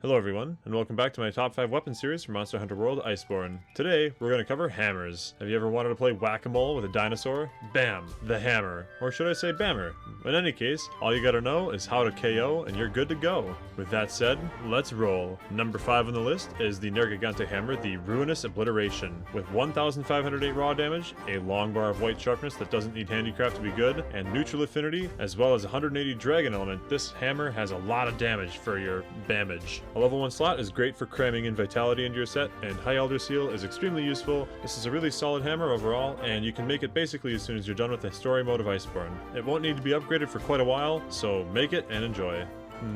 Hello everyone, and welcome back to my top 5 weapon series from Monster Hunter World Iceborne. Today, we're going to cover hammers. Have you ever wanted to play whack-a-mole with a dinosaur? Bam! The hammer. Or should I say bammer? In any case, all you gotta know is how to KO and you're good to go. With that said, let's roll. Number 5 on the list is the Nergigante hammer, the Ruinous Obliteration. With 1508 raw damage, a long bar of white sharpness that doesn't need handicraft to be good, and neutral affinity, as well as 180 dragon element, this hammer has a lot of damage for your bamage. A level 1 slot is great for cramming in vitality into your set, and High Elder Seal is extremely useful. This is a really solid hammer overall, and you can make it basically as soon as you're done with the story mode of Iceborne. It won't need to be upgraded for quite a while, so make it and enjoy.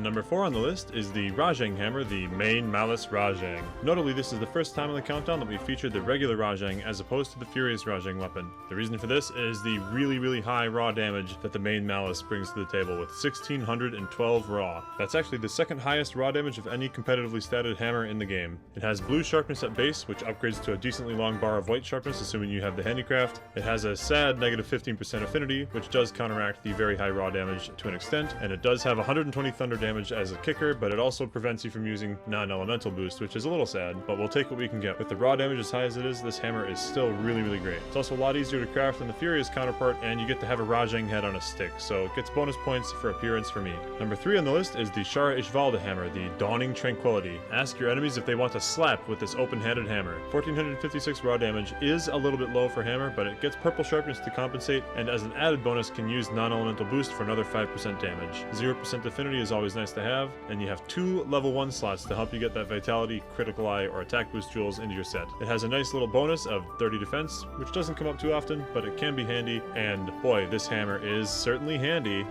Number 4 on the list is the Rajang hammer, the Mane Malice Rajang. Notably, this is the first time on the countdown that we featured the regular Rajang as opposed to the Furious Rajang weapon. The reason for this is the really high raw damage that the Mane Malice brings to the table with 1612 raw. That's actually the second highest raw damage of any competitively statted hammer in the game. It has blue sharpness at base, which upgrades to a decently long bar of white sharpness assuming you have the handicraft. It has a sad negative 15% affinity, which does counteract the very high raw damage to an extent, and it does have 120 thunder damage as a kicker, but it also prevents you from using non-elemental boost, which is a little sad, but we'll take what we can get. With the raw damage as high as it is, this hammer is still really great. It's also a lot easier to craft than the Furious counterpart, and you get to have a Rajang head on a stick, so it gets bonus points for appearance for me. Number 3 on the list is the Shara Ishvalda hammer, the Dawning Tranquility. Ask your enemies if they want to slap with this open-handed hammer. 1456 raw damage is a little bit low for hammer, but it gets purple sharpness to compensate, and as an added bonus can use non-elemental boost for another 5% damage. 0% affinity is always nice to have, and you have 2 level 1 slots to help you get that vitality, critical eye, or attack boost jewels into your set. It has a nice little bonus of 30 defense, which doesn't come up too often, but it can be handy, and boy, this hammer is certainly handy.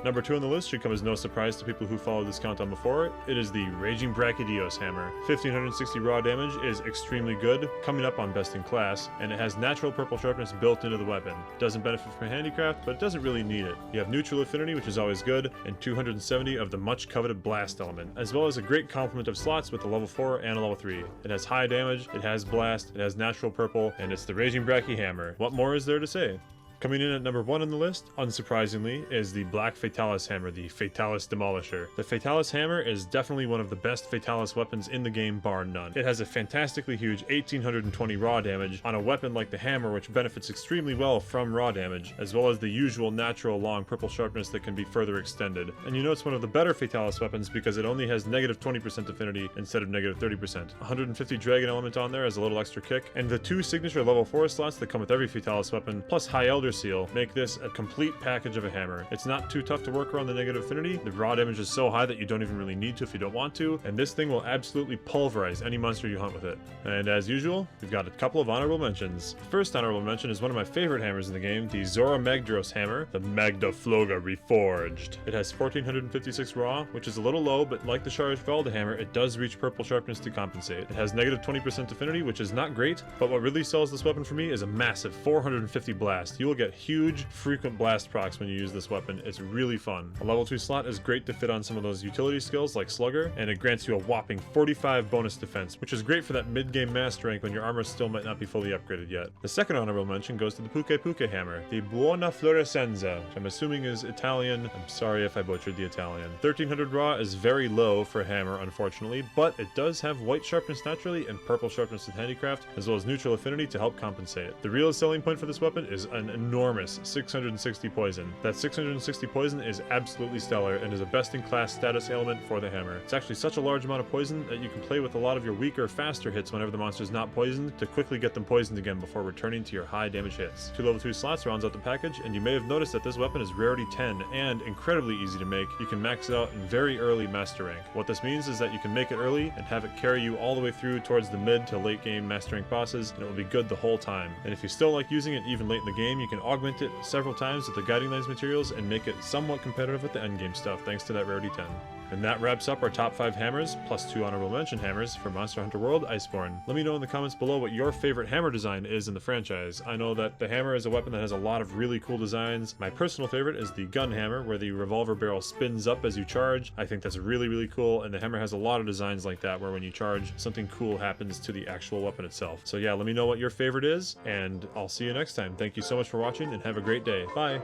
Number 2 on the list should come as no surprise to people who followed this countdown before. It is the Raging Brachydios hammer. 1560 raw damage is extremely good, coming up on best in class, and it has natural purple sharpness built into the weapon. It doesn't benefit from handicraft, but it doesn't really need it. You have neutral affinity, which is always good, and 270 of the much coveted blast element, as well as a great complement of slots with a level 4 and a level 3. It has high damage, it has blast, it has natural purple, and it's the Raging Brachy hammer. What more is there to say? Coming in at number 1 on the list, unsurprisingly, is the Black Fatalis hammer, the Fatalis Demolisher. The Fatalis hammer is definitely one of the best Fatalis weapons in the game, bar none. It has a fantastically huge 1820 raw damage on a weapon like the hammer, which benefits extremely well from raw damage, as well as the usual natural long purple sharpness that can be further extended. And you know it's one of the better Fatalis weapons because it only has negative 20% affinity instead of negative 30%. 150 dragon element on there as a little extra kick, and the 2 signature level 4 slots that come with every Fatalis weapon, plus High Elder Seal, make this a complete package of a hammer. It's not too tough to work around the negative affinity. The raw damage is so high that you don't even really need to if you don't want to, and this thing will absolutely pulverize any monster you hunt with it. And as usual, we've got a couple of honorable mentions. The first honorable mention is one of my favorite hammers in the game, the Zora Magdros hammer, the Magda Floga Reforged. It has 1456 raw, which is a little low, but like the Shara Ishvalda hammer, it does reach purple sharpness to compensate. It has negative 20% affinity, which is not great, but what really sells this weapon for me is a massive 450 blast. You will get huge, frequent blast procs when you use this weapon. It's really fun. A level 2 slot is great to fit on some of those utility skills like Slugger, and it grants you a whopping 45 bonus defense, which is great for that mid-game master rank when your armor still might not be fully upgraded yet. The second honorable mention goes to the Puke hammer, the Buona Florescenza, which I'm assuming is Italian. I'm sorry if I butchered the Italian. 1300 raw is very low for a hammer, unfortunately, but it does have white sharpness naturally and purple sharpness with handicraft, as well as neutral affinity to help compensate. The real selling point for this weapon is an enormous 660 poison. That 660 poison is absolutely stellar and is a best-in-class status ailment for the hammer. It's actually such a large amount of poison that you can play with a lot of your weaker, faster hits whenever the monster's not poisoned to quickly get them poisoned again before returning to your high damage hits. 2 level 2 slots rounds out the package, and you may have noticed that this weapon is rarity 10 and incredibly easy to make. You can max it out in very early master rank. What this means is that you can make it early and have it carry you all the way through towards the mid to late game master rank bosses, and it will be good the whole time. And if you still like using it even late in the game, you can augment it several times with the Guiding Lines materials and make it somewhat competitive with the endgame stuff thanks to that rarity 10. And that wraps up our top 5 hammers, plus 2 honorable mention hammers for Monster Hunter World Iceborne. Let me know in the comments below what your favorite hammer design is in the franchise. I know that the hammer is a weapon that has a lot of really cool designs. My personal favorite is the gun hammer, where the revolver barrel spins up as you charge. I think that's really cool, and the hammer has a lot of designs like that, where when you charge, something cool happens to the actual weapon itself. So yeah, let me know what your favorite is, and I'll see you next time. Thank you so much for watching, and have a great day. Bye!